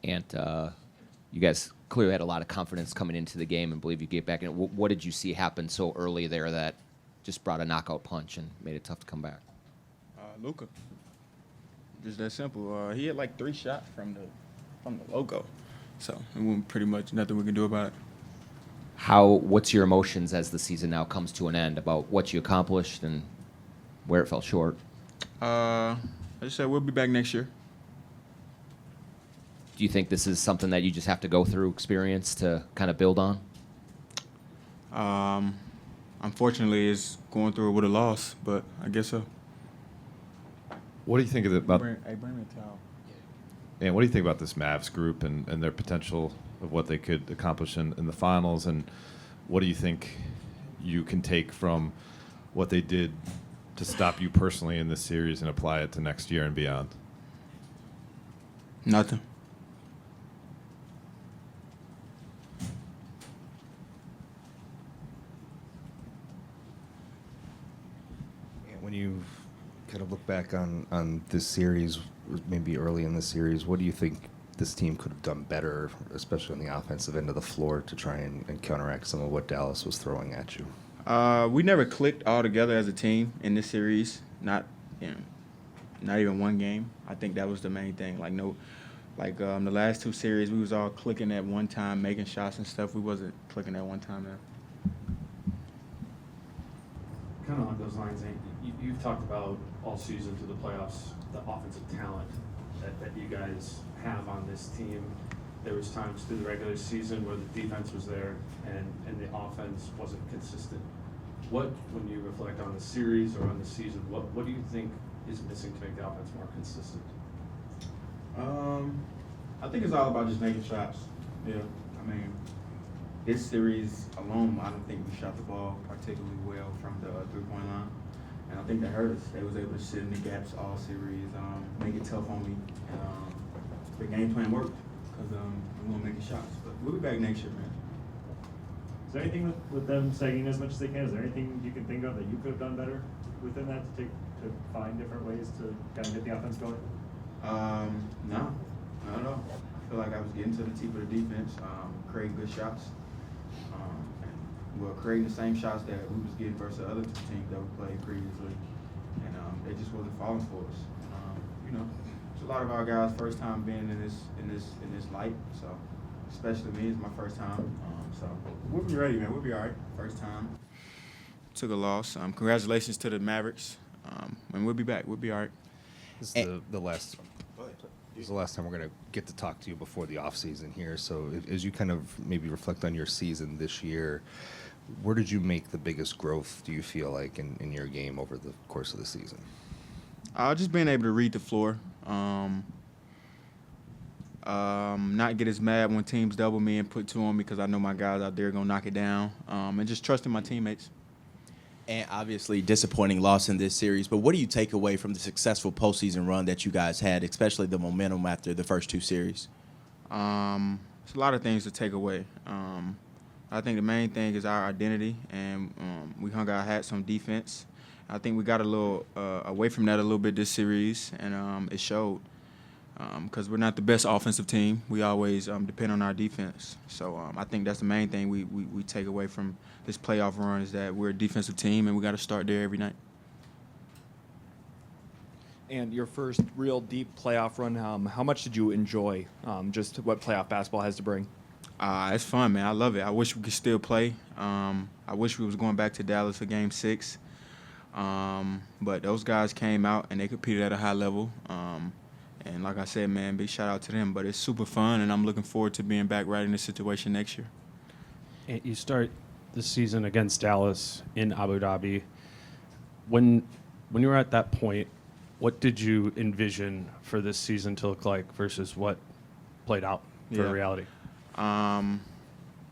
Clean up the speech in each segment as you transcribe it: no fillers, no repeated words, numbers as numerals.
And you guys clearly had a lot of confidence coming into the game and believe you get back in. What did you see happen so early there that just brought a knockout punch and made it tough to come back? Luka. Just that simple. He had like 3 shots from the logo. So it wasn't pretty much nothing we can do about it. What's your emotions as the season now comes to an end about what you accomplished and where it fell short? I just said we'll be back next year. Do you think this is something that you just have to go through experience to kind of build on? Unfortunately, it's going through it with a loss, but I guess so. What do you think about? Bring me a towel. And what do you think about this Mavs group and their potential of what they could accomplish in the finals? And what do you think you can take from what they did to stop you personally in this series and apply it to next year and beyond? Nothing. When you kind of look back on this series, maybe early in the series, what do you think this team could have done better, especially on the offensive end of the floor, to try and counteract some of what Dallas was throwing at you? We never clicked all together as a team in this series. Not even one game. I think that was the main thing. The last 2 series, we was all clicking at one time, making shots and stuff. We wasn't clicking at one time now. Kind of along those lines, you've talked about all season to the playoffs, the offensive talent that you guys have on this team. There was times through the regular season where the defense was there and the offense wasn't consistent. When you reflect on the series or on the season, what do you think is missing to make the offense more consistent? I think it's all about just making shots. Yeah, I mean, this series alone, I don't think we shot the ball particularly well from the three-point line. And I think that hurt us. They was able to sit in the gaps all series, make it tough on me. And the game plan worked because we weren't making shots. But we'll be back next year, man. Is there anything with them saying as much as they can? Is there anything you can think of that you could have done better within that to find different ways to kind of get the offense going? No, not at all. I feel like I was getting to the tip of the defense, creating good shots. Creating the same shots that we was getting versus the other 2 teams that we played previously, and they just wasn't falling for us. It's a lot of our guys' first time being in this light, so especially me, it's my first time. So we'll be ready, man. We'll be all right. First time. Took a loss. Congratulations to the Mavericks, and we'll be back. We'll be all right. This is the last. This is the last time we're going to get to talk to you before the offseason here. So as you kind of maybe reflect on your season this year, where did you make the biggest growth, do you feel like, in your game over the course of the season? Just being able to read the floor. Not get as mad when teams double me and put 2 on me because I know my guys out there are going to knock it down. And just trusting my teammates. And obviously disappointing loss in this series, but what do you take away from the successful postseason run that you guys had, especially the momentum after the first 2 series? It's a lot of things to take away. I think the main thing is our identity, and we hung our hats on defense. I think we got a little away from that a little bit this series, and it showed. Because we're not the best offensive team. We always depend on our defense. So I think that's the main thing we take away from this playoff run is that we're a defensive team, and we got to start there every night. And your first real deep playoff run, how much did you enjoy just what playoff basketball has to bring? It's fun, man. I love it. I wish we could still play. I wish we was going back to Dallas for Game 6. But those guys came out, and they competed at a high level. And like I said, man, big shout out to them. But it's super fun, and I'm looking forward to being back right in this situation next year. And you start the season against Dallas in Abu Dhabi. When you were at that point, what did you envision for this season to look like versus what played out for reality?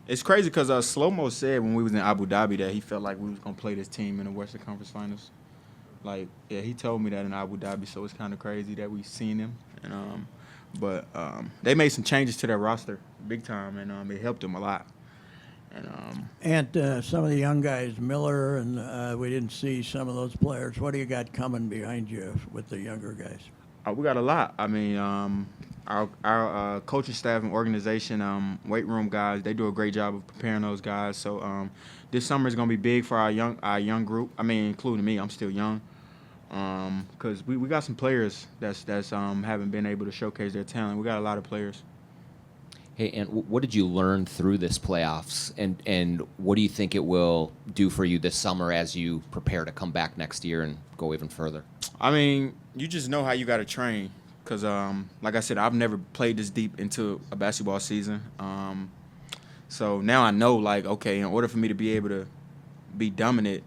It's crazy because Slow-Mo said when we was in Abu Dhabi that he felt like we was going to play this team in the Western Conference Finals. He told me that in Abu Dhabi, so it's kind of crazy that we seen him. But they made some changes to their roster big time, and it helped them a lot. And some of the young guys, Miller, and we didn't see some of those players. What do you got coming behind you with the younger guys? We got a lot. I mean, our coaching staff and organization, weight room guys, they do a great job of preparing those guys. So this summer is going to be big for our young group. I mean, including me. I'm still young. Because we got some players that's haven't been able to showcase their talent. We got a lot of players. Hey, and what did you learn through this playoffs, and what do you think it will do for you this summer as you prepare to come back next year and go even further? I mean, you just know how you got to train because, like I said, I've never played this deep into a basketball season. So now I know, like, okay, in order for me to be able to be dominant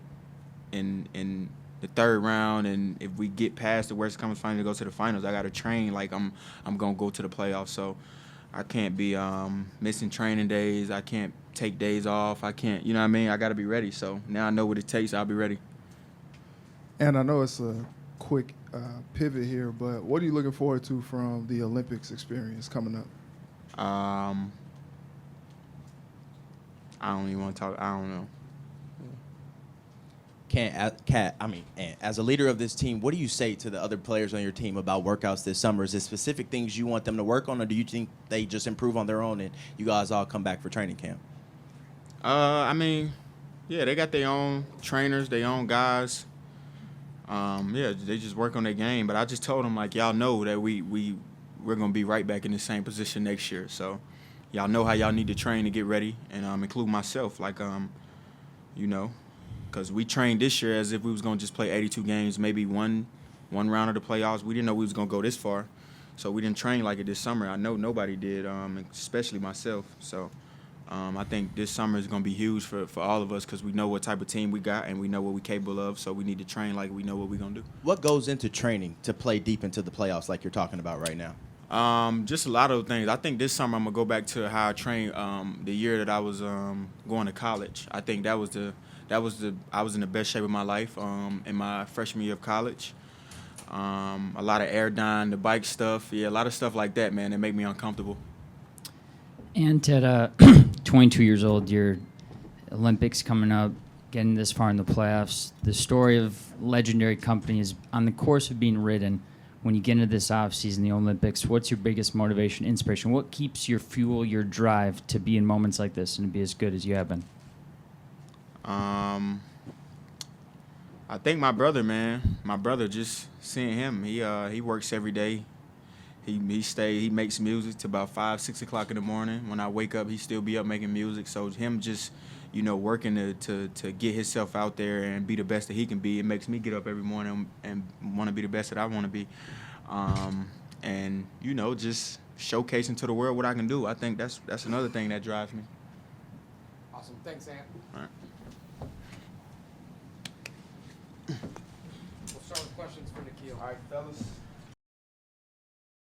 in the third round, and if we get past the West Conference Final to go to the finals, I got to train like I'm going to go to the playoffs. So I can't be missing training days. I can't take days off. I can't, you know what I mean? I got to be ready. So now I know what it takes. I'll be ready. And I know it's a quick pivot here, but what are you looking forward to from the Olympics experience coming up? I don't even want to talk. I don't know. And as a leader of this team, what do you say to the other players on your team about workouts this summer? Is there specific things you want them to work on, or do you think they just improve on their own and you guys all come back for training camp? I mean, yeah, they got their own trainers, their own guys. Yeah, they just work on their game. But I just told them, like, y'all know that we're going to be right back in the same position next year. So y'all know how y'all need to train to get ready, and include myself, like, you know, because we trained this year as if we was going to just play 82 games, maybe one round of the playoffs. We didn't know we was going to go this far. So we didn't train like it this summer. I know nobody did, especially myself. So I think this summer is going to be huge for all of us because we know what type of team we got and we know what we're capable of. So we need to train like we know what we're going to do. What goes into training to play deep into the playoffs like you're talking about right now? Just a lot of things. I think this summer I'm going to go back to how I trained the year that I was going to college. I think I was in the best shape of my life in my freshman year of college. A lot of air dying, the bike stuff. Yeah, a lot of stuff like that, man, that make me uncomfortable. And at 22 years old, your Olympics coming up, getting this far in the playoffs. The story of legendary company is on the course of being written. When you get into this offseason, the Olympics, what's your biggest motivation, inspiration? What keeps your fuel, your drive to be in moments like this and to be as good as you have been? I think my brother, man. My brother, just seeing him. He works every day. He makes music to about 5, 6 o'clock in the morning. When I wake up, he still be up making music. So him just, you know, working to get himself out there and be the best that he can be. It makes me get up every morning and want to be the best that I want to be. And, you know, just showcasing to the world what I can do. I think that's another thing that drives me. Awesome. Thanks, Ant. All right. We'll start with questions for Nikhil. All right, fellas.